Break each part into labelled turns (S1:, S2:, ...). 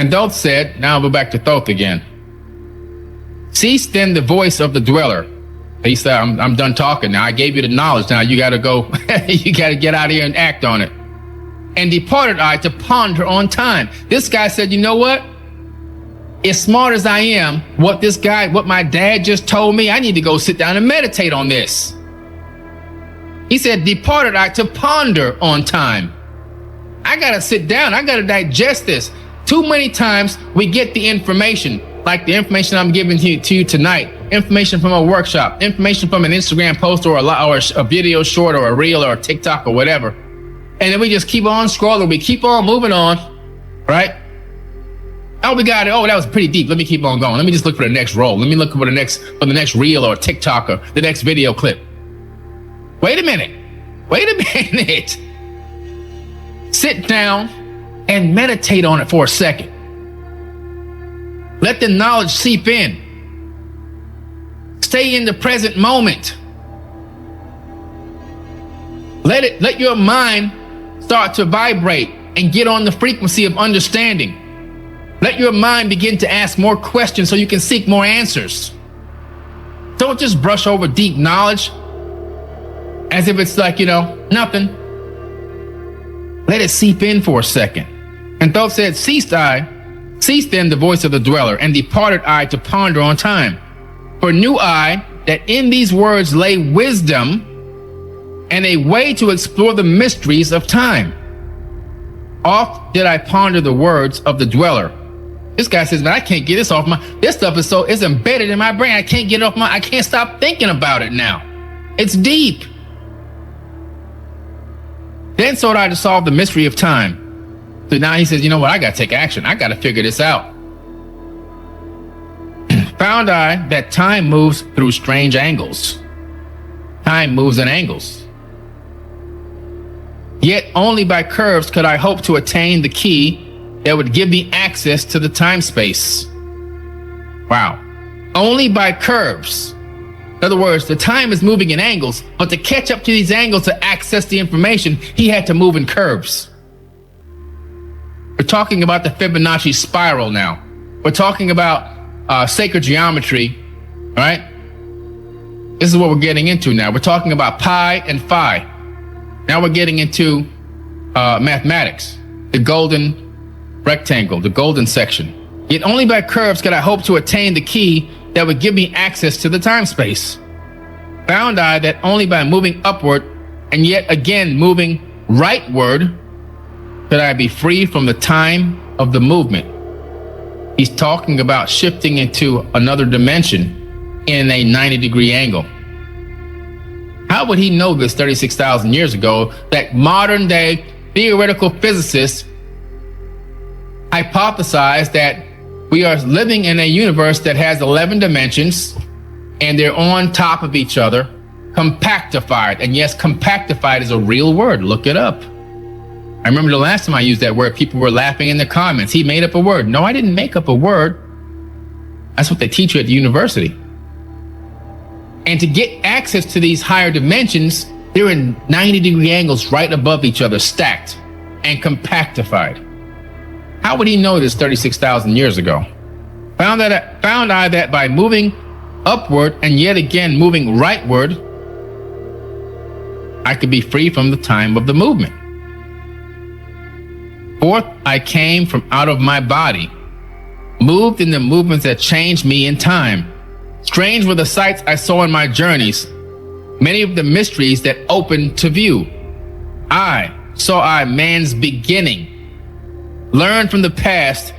S1: And Thoth said, now I'll go back to Thoth again. Cease then the voice of the dweller. He said, I'm done talking now. I gave you the knowledge. Now you got to go, you got to get out of here and act on it. And departed I to ponder on time. This guy said, you know what? As smart as I am, what my dad just told me, I need to go sit down and meditate on this. He said, departed I to ponder on time. I got to sit down. I got to digest this. Too many times we get the information, like the information I'm giving to you tonight, information from a workshop, information from an Instagram post or a video short or a reel or a TikTok or whatever. And then we just keep on scrolling. We keep on moving on, right? Oh, we got it. Oh, that was pretty deep. Let me keep on going. Let me just look for the next roll. Let me look for the next reel or TikTok or the next video clip. Wait a minute. Sit down and meditate on it for a second. Let the knowledge seep in. Stay in the present moment. Let your mind start to vibrate and get on the frequency of understanding. Let your mind begin to ask more questions so you can seek more answers. Don't just brush over deep knowledge as if it's like, nothing. Let it seep in for a second. And Thoth said, cease then the voice of the dweller, and departed I to ponder on time. For knew I that in these words lay wisdom and a way to explore the mysteries of time. Oft did I ponder the words of the dweller. This guy says, man, I can't get this off this stuff is embedded in my brain. I can't get it off I can't stop thinking about it now. It's deep. Then sought I to solve the mystery of time. So now he says, you know what? I got to take action. I got to figure this out. Found I that time moves through strange angles. Time moves in angles. Yet only by curves could I hope to attain the key that would give me access to the time space. Wow. Only by curves. In other words, the time is moving in angles, but to catch up to these angles to access the information, he had to move in curves. We're talking about the Fibonacci spiral now. We're talking about sacred geometry, right? This is what we're getting into now. We're talking about pi and phi. Now we're getting into mathematics, the golden rectangle, the golden section. Yet only by curves could I hope to attain the key that would give me access to the time space. Found I that only by moving upward and yet again moving rightward could I be free from the time of the movement. He's talking about shifting into another dimension in a 90-degree angle. How would he know this 36,000 years ago that modern day theoretical physicists hypothesize that we are living in a universe that has 11 dimensions and they're on top of each other, compactified. And yes, compactified is a real word. Look it up. I remember the last time I used that word, people were laughing in the comments. He made up a word. No, I didn't make up a word. That's what they teach you at the university. And to get access to these higher dimensions, they're in 90-degree angles right above each other, stacked and compactified. How would he know this 36,000 years ago? Found I that by moving upward and yet again moving rightward, I could be free from the time of the movement. Forth I came from out of my body, moved in the movements that changed me in time. Strange were the sights I saw in my journeys, many of the mysteries that opened to view. I saw man's beginning, learned from the past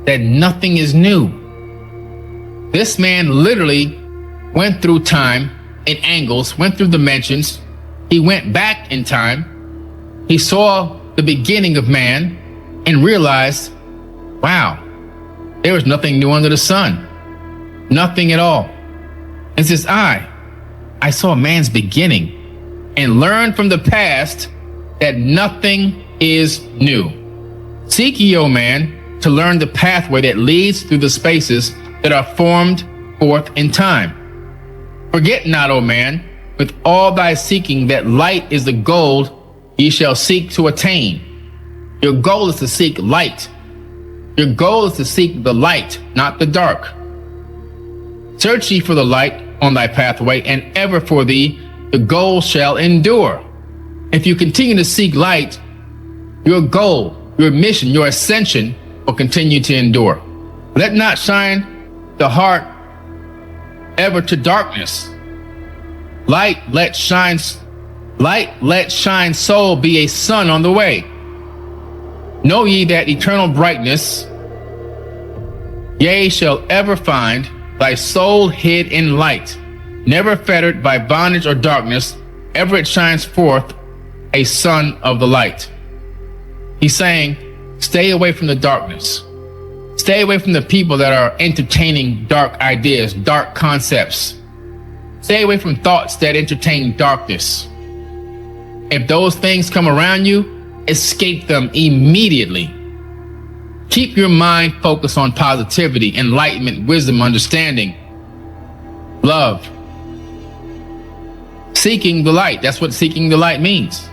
S1: that nothing is new. This man literally went through time in angles, went through dimensions. He went back in time. He saw the beginning of man and realized, wow, there was nothing new under the sun. Nothing at all. It says, I saw man's beginning and learned from the past that nothing is new. Seek ye, O man, to learn the pathway that leads through the spaces that are formed forth in time. Forget not, O man, with all thy seeking, that light is the goal ye shall seek to attain. Your goal is to seek light. Your goal is to seek the light, not the dark. Search ye for the light on thy pathway, and ever for thee the goal shall endure. If you continue to seek light, your goal, your mission, your ascension will continue to endure. Let not shine the heart ever to darkness. Light let shine soul be a sun on the way. Know ye that eternal brightness, yea, shall ever find thy soul hid in light, never fettered by bondage or darkness, ever it shines forth a sun of the light. He's saying, stay away from the darkness. Stay away from the people that are entertaining dark ideas, dark concepts. Stay away from thoughts that entertain darkness. If those things come around you, escape them immediately. Keep your mind focused on positivity, enlightenment, wisdom, understanding, love. Seeking the light. That's what seeking the light means.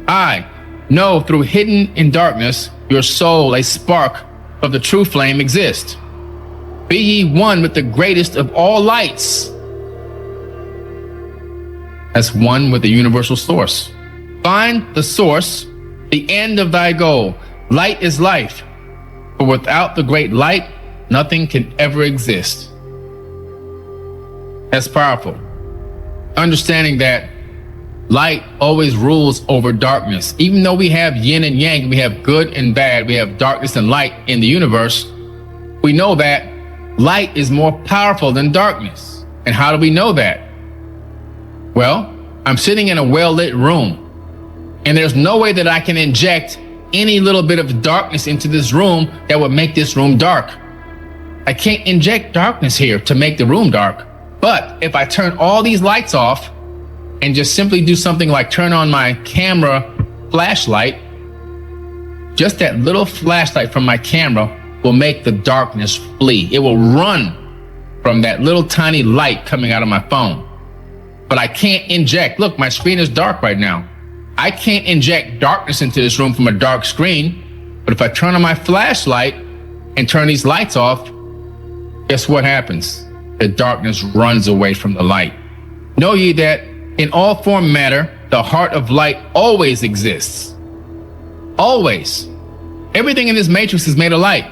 S1: I know through hidden in darkness, your soul, a spark of the true flame exists. Be ye one with the greatest of all lights. As one with the universal source. Find the source, the end of thy goal. Light is life, for without the great light, nothing can ever exist. That's powerful. Understanding that light always rules over darkness. Even though we have yin and yang, we have good and bad, we have darkness and light in the universe, we know that light is more powerful than darkness. And how do we know that? Well, I'm sitting in a well-lit room, and there's no way that I can inject any little bit of darkness into this room that would make this room dark. I can't inject darkness here to make the room dark. But if I turn all these lights off and just simply do something like turn on my camera flashlight, just that little flashlight from my camera will make the darkness flee. It will run from that little tiny light coming out of my phone. But I can't inject, look, my screen is dark right now. I can't inject darkness into this room from a dark screen. But if I turn on my flashlight and turn these lights off, guess what happens? The darkness runs away from the light. Know ye that in all form matter, the heart of light always exists. Always. Everything in this matrix is made of light.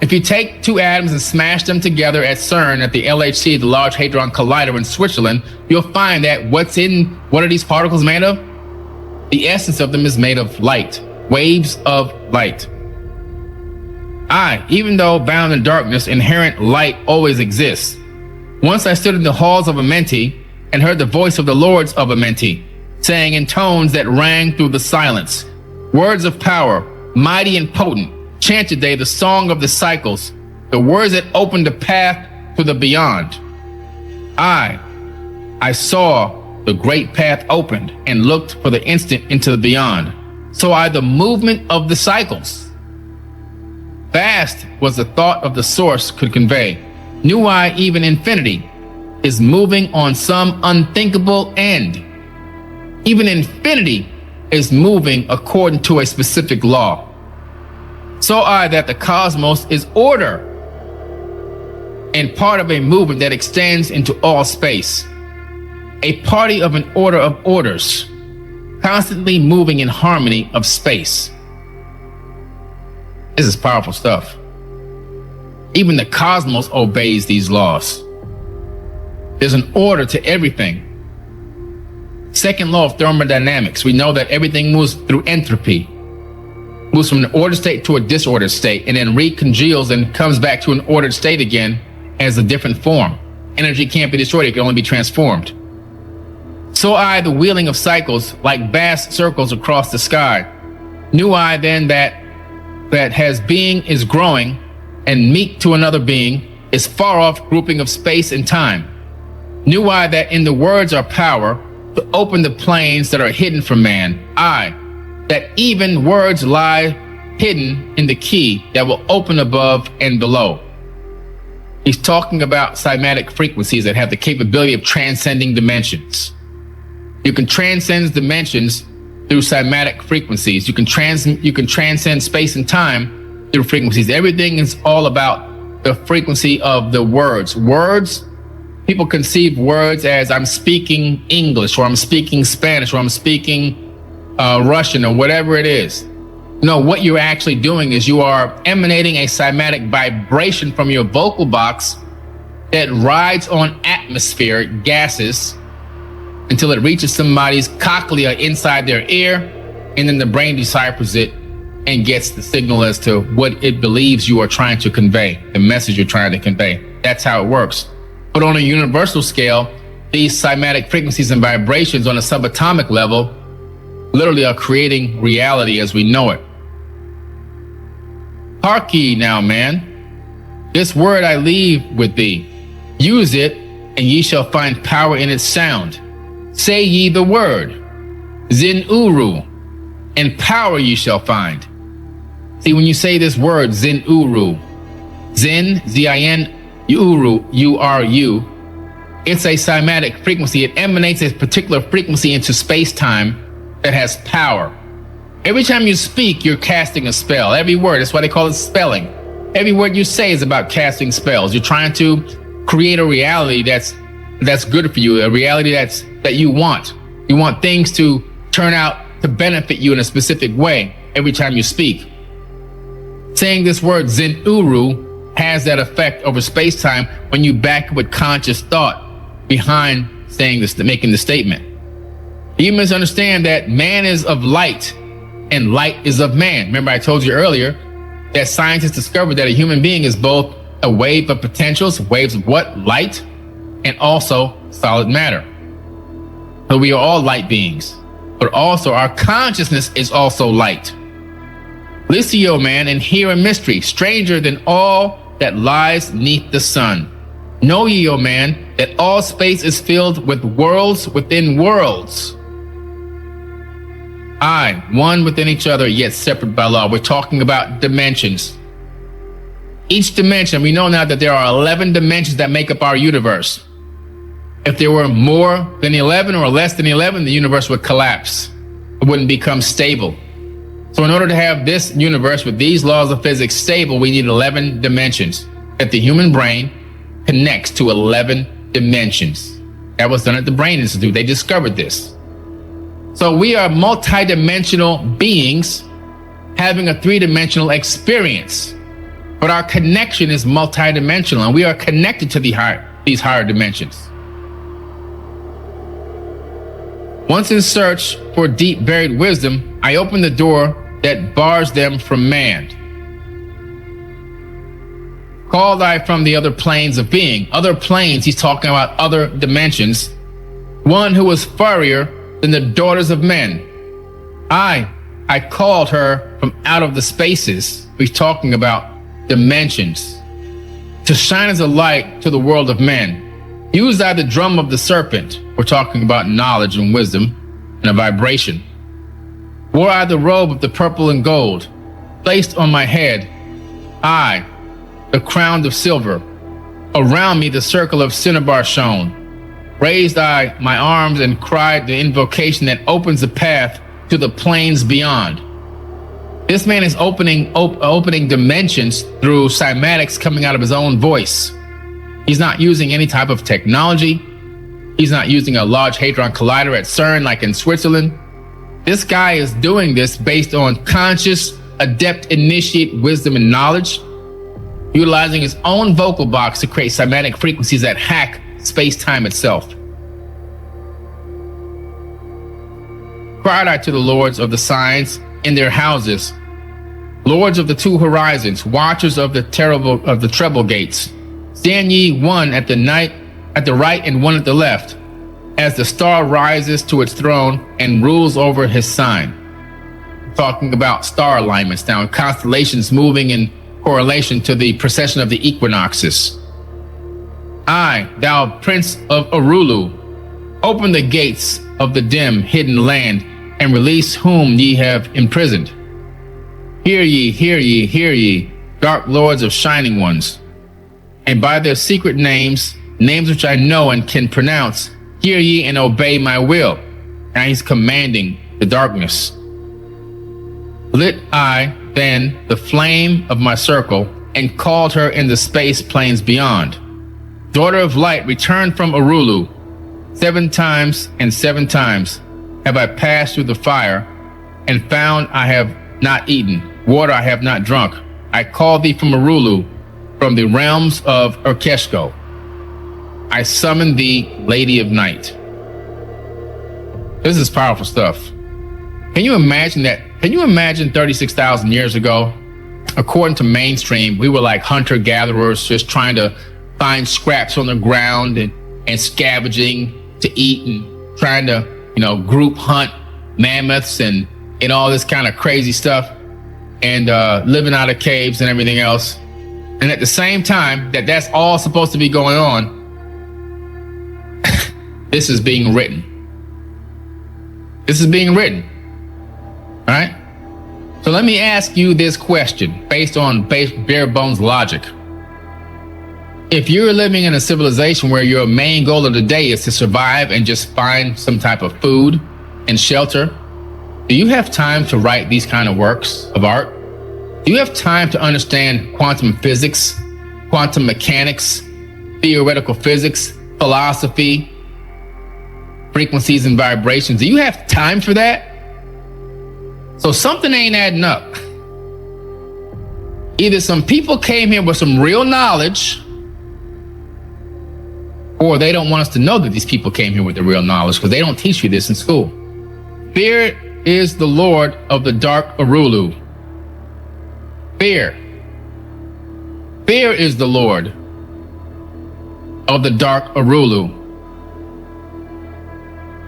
S1: If you take two atoms and smash them together at CERN, at the LHC, the Large Hadron Collider in Switzerland, you'll find that what are these particles made of? The essence of them is made of light, waves of light. Even though bound in darkness, inherent light always exists. Once I stood in the halls of Amenti and heard the voice of the lords of Amenti, saying in tones that rang through the silence, words of power, mighty and potent, chanted they the song of the cycles, the words that opened the path to the beyond. I saw the great path opened and looked for the instant into the beyond. So the movement of the cycles. Vast was the thought of the source could convey. Knew I even infinity is moving on some unthinkable end. Even infinity is moving according to a specific law. So that the cosmos is order and part of a movement that extends into all space. A party of an order of orders, constantly moving in harmony of space. This is powerful stuff. Even the cosmos obeys these laws. There's an order to everything. Second law of thermodynamics, we know that everything moves through entropy. Moves from an ordered state to a disordered state, and then recongeals and comes back to an ordered state again as a different form. Energy can't be destroyed, it can only be transformed. So the wheeling of cycles like vast circles across the sky. Knew I then that as being is growing and meet to another being is far off grouping of space and time. Knew I that in the words are power to open the planes that are hidden from man. That even words lie hidden in the key that will open above and below. He's talking about cymatic frequencies that have the capability of transcending dimensions. You can transcend dimensions through cymatic frequencies. You can transcend space and time through frequencies. Everything is all about the frequency of the words. Words, people conceive words as I'm speaking English, or I'm speaking Spanish, or I'm speaking Russian, or whatever it is. No, what you're actually doing is you are emanating a cymatic vibration from your vocal box that rides on atmospheric gases until it reaches somebody's cochlea inside their ear, and then the brain deciphers it and gets the signal as to what it believes you are trying to convey, the message you're trying to convey. That's how it works. But on a universal scale, these cymatic frequencies and vibrations on a subatomic level literally are creating reality as we know it. Hark ye now, man. This word I leave with thee. Use it, and ye shall find power in its sound. Say ye the word, Zin Uru, and power ye shall find. See, when you say this word, Zin Uru, Zin, Z-I-N, Uru, U-R-U, it's a cymatic frequency. It emanates a particular frequency into space-time that has power. Every time you speak, you're casting a spell. Every word, that's why they call it spelling. Every word you say is about casting spells. You're trying to create a reality that's good for you, a reality that you want. You want things to turn out to benefit you in a specific way every time you speak. Saying this word Zin Uru has that effect over space-time when you back with conscious thought behind saying this, making the statement. You must understand that man is of light and light is of man. Remember, I told you earlier that scientists discovered that a human being is both a wave of potentials, waves of what? Light, and also solid matter. So we are all light beings, but also our consciousness is also light. Listen, O man, and hear a mystery, stranger than all that lies neath the sun. Know ye, O man, that all space is filled with worlds within worlds. I, one within each other, yet separate by law. We're talking about dimensions. Each dimension, we know now that there are 11 dimensions that make up our universe. If there were more than 11 or less than 11, the universe would collapse. It wouldn't become stable. So in order to have this universe with these laws of physics stable, we need 11 dimensions. That the human brain connects to 11 dimensions. That was done at the Brain Institute. They discovered this. So we are multidimensional beings having a three-dimensional experience. But our connection is multidimensional, and we are connected to these higher dimensions. Once in search for deep buried wisdom, I open the door that bars them from man. Called I from the other planes of being. Other planes, he's talking about other dimensions. One who was furrier than the daughters of men. I called her from out of the spaces. He's talking about dimensions. To shine as a light to the world of men. Use I the drum of the serpent. We're talking about knowledge and wisdom and a vibration. Wore I the robe of the purple and gold. Placed on my head, I, the crown of silver. Around me the circle of cinnabar shone. Raised I my arms and cried the invocation that opens the path to the plains beyond. This man is opening dimensions through cymatics coming out of his own voice. He's not using any type of technology. He's not using a large hadron collider at CERN like in Switzerland. This guy is doing this based on conscious, adept, initiate wisdom and knowledge, utilizing his own vocal box to create cymatic frequencies that hack space-time itself. Cried I to the lords of the signs in their houses, lords of the two horizons, watchers of the treble gates. Stand ye one at the right and one at the left, as the star rises to its throne and rules over his sign. Talking about star alignments now, constellations moving in correlation to the precession of the equinoxes. I, thou prince of Arulu, open the gates of the dim, hidden land, and release whom ye have imprisoned. Hear ye, hear ye, hear ye, dark lords of shining ones. And by their secret names which I know and can pronounce, hear ye and obey my will. And he's commanding the darkness. Lit I than the flame of my circle and called her in the space planes beyond. Daughter of light, return from Arulu. 7 times and 7 times have I passed through the fire and found I have not eaten, water I have not drunk. I call thee from Arulu, from the realms of Urkeshko. I summon thee, Lady of Night. This is powerful stuff. Can you imagine that? Can you imagine 36,000 years ago? According to mainstream, we were like hunter-gatherers, just trying to find scraps on the ground and scavenging to eat and trying to, group hunt mammoths and all this kind of crazy stuff, and living out of caves and everything else. And at the same time that's all supposed to be going on, this is being written. This is being written. All right? So let me ask you this question based on bare bones logic. If you're living in a civilization where your main goal of the day is to survive and just find some type of food and shelter, do you have time to write these kind of works of art? Do you have time to understand quantum physics, quantum mechanics, theoretical physics, philosophy, frequencies and vibrations? Do you have time for that? So something ain't adding up. Either some people came here with some real knowledge, or they don't want us to know that these people came here with the real knowledge, because they don't teach you this in school. Fear is the Lord of the dark Arulu. Fear. Fear is the Lord of the dark Arulu.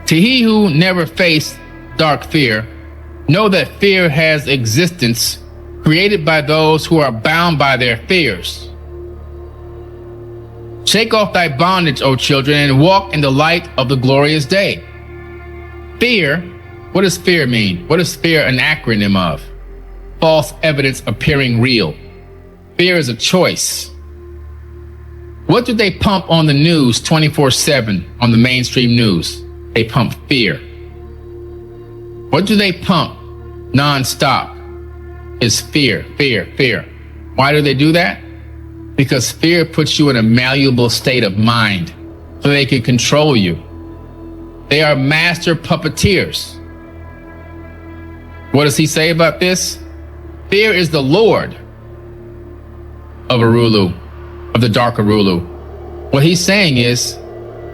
S1: To he who never faced dark fear, know that fear has existence created by those who are bound by their fears. Shake off thy bondage, O children, and walk in the light of the glorious day. Fear, what does fear mean? What is fear an acronym of? False evidence appearing real. Fear is a choice. What do they pump on the news 24/7 on the mainstream news? They pump fear. What do they pump nonstop? Is fear, fear, fear. Why do they do that? Because fear puts you in a malleable state of mind so they can control you. They are master puppeteers. What does he say about this? Fear is the Lord of Arulu, of the dark Arulu. What he's saying is,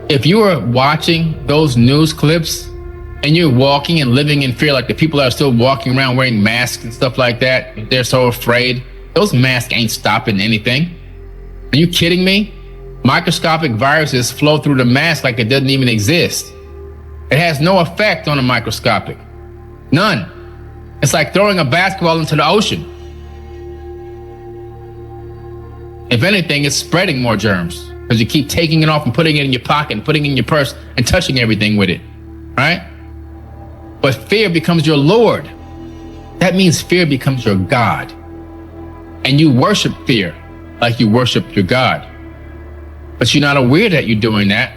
S1: if you are watching those news clips and you're walking and living in fear, like the people that are still walking around wearing masks and stuff like that, they're so afraid, those masks ain't stopping anything. Are you kidding me? Microscopic viruses flow through the mask like it doesn't even exist. It has no effect on a microscopic. None. It's like throwing a basketball into the ocean. If anything, it's spreading more germs because you keep taking it off and putting it in your pocket and putting it in your purse and touching everything with it, right? But fear becomes your Lord. That means fear becomes your God. And you worship fear like you worship your God. But you're not aware that you're doing that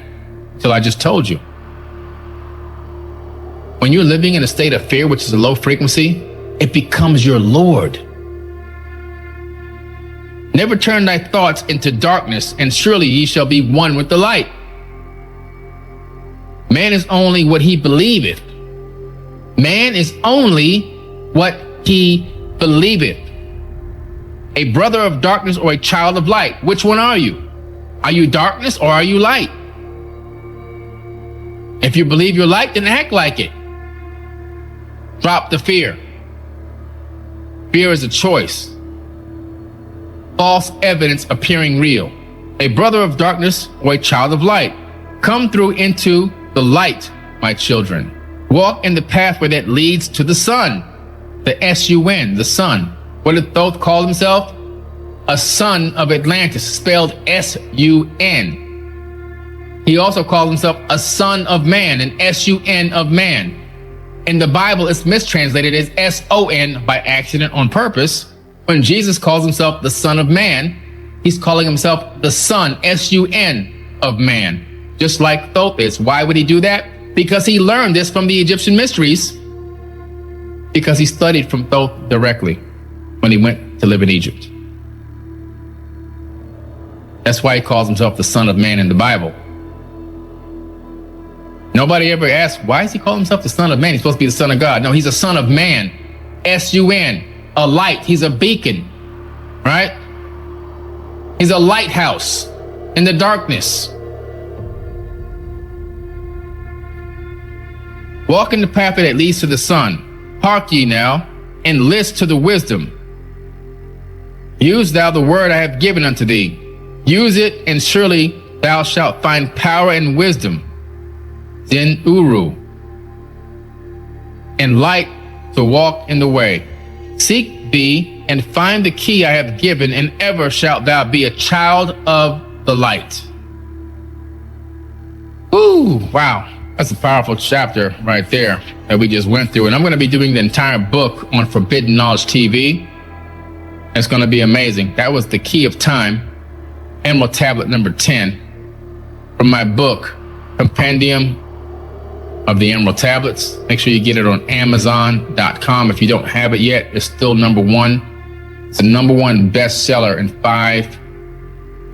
S1: until I just told you. When you're living in a state of fear, which is a low frequency, it becomes your Lord. Never turn thy thoughts into darkness, and surely ye shall be one with the light. Man is only what he believeth. Man is only what he believeth. A brother of darkness or a child of light. Which one are you? Are you darkness or are you light? If you believe you're light, then act like it. Drop the fear. Fear is a choice. False evidence appearing real. A brother of darkness or a child of light. Come through into the light, my children. Walk in the pathway that leads to the sun. The S-U-N, the sun. What did Thoth call himself? A son of Atlantis, spelled S-U-N. He also called himself a son of man, an S-U-N of man. In the Bible, it's mistranslated as S-O-N by accident on purpose. When Jesus calls himself the Son of Man, he's calling himself the Son, S-U-N, of man, just like Thoth is. Why would he do that? Because he learned this from the Egyptian mysteries, because he studied from Thoth directly. when he went to live in Egypt. That's why he calls himself the Son of Man in the Bible. Nobody ever asked, why does he call himself the Son of Man? He's supposed to be the Son of God. No, he's a Son of Man. S-U-N, a light. He's a beacon, right? He's a lighthouse in the darkness. Walk in the path that leads to the sun. Hark ye now, and list to the wisdom. Use thou the word I have given unto thee. Use it, and surely thou shalt find power and wisdom. Then Uru, and light to walk in the way. Seek thee and find the key I have given, and ever shalt thou be a child of the light. Ooh, wow. That's a powerful chapter right there that we just went through. And I'm going to be doing the entire book on Forbidden Knowledge TV. It's going to be amazing. That was The Key of Time, Emerald Tablet number 10 from my book, Compendium of the Emerald Tablets. Make sure you get it on Amazon.com. If you don't have it yet, it's still number one. It's the number one bestseller in 5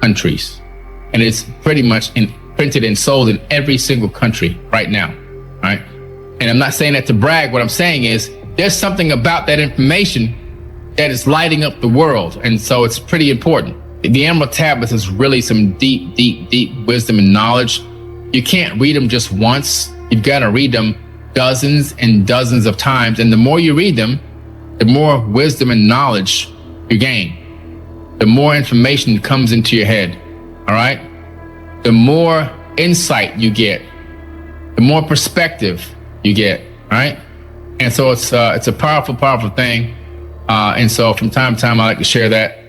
S1: countries. And it's pretty much printed and sold in every single country right now, right? And I'm not saying that to brag. What I'm saying is there's something about that information that is lighting up the world. And so it's pretty important. The Emerald Tablets is really some deep, deep, deep wisdom and knowledge. You can't read them just once. You've got to read them dozens and dozens of times. And the more you read them, the more wisdom and knowledge you gain. The more information comes into your head, all right? The more insight you get, the more perspective you get, all right? And so it's a powerful, powerful thing. And so from time to time, I like to share that.